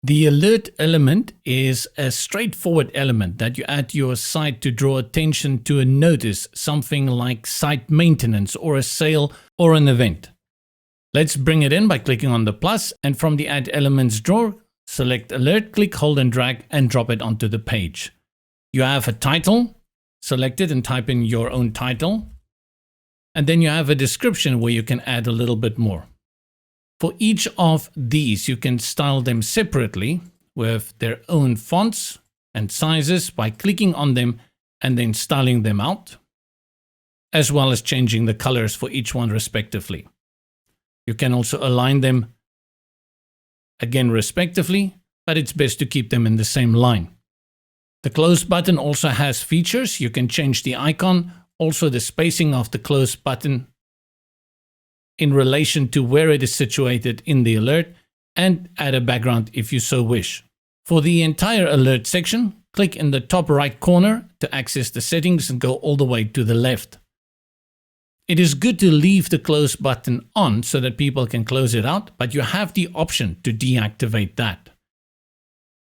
The alert element is a straightforward element that you add to your site to draw attention to a notice, something like site maintenance or a sale or an event. Let's bring it in by clicking on the plus, and from the Add Elements drawer, select Alert, click, hold and drag and drop it onto the page. You have a title, select it and type in your own title. And then you have a description where you can add a little bit more. For each of these, you can style them separately with their own fonts and sizes by clicking on them and then styling them out, as well as changing the colors for each one respectively. You can also align them again respectively, but it's best to keep them in the same line. The close button also has features. You can change the icon, also the spacing of the close button in relation to where it is situated in the alert, and add a background if you so wish. For the entire alert section, click in the top right corner to access the settings and go all the way to the left. It is good to leave the close button on so that people can close it out, but you have the option to deactivate that.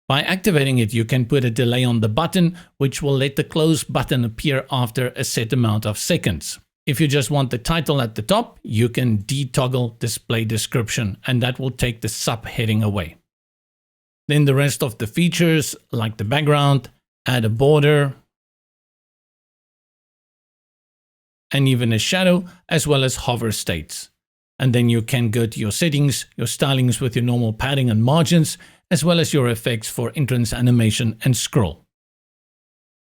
By activating it, you can put a delay on the button, which will let the close button appear after a set amount of seconds. If you just want the title at the top, you can detoggle display description, and that will take the subheading away. Then the rest of the features, like the background, add a border, and even a shadow, as well as hover states. And then you can go to your settings, your stylings with your normal padding and margins, as well as your effects for entrance animation and scroll.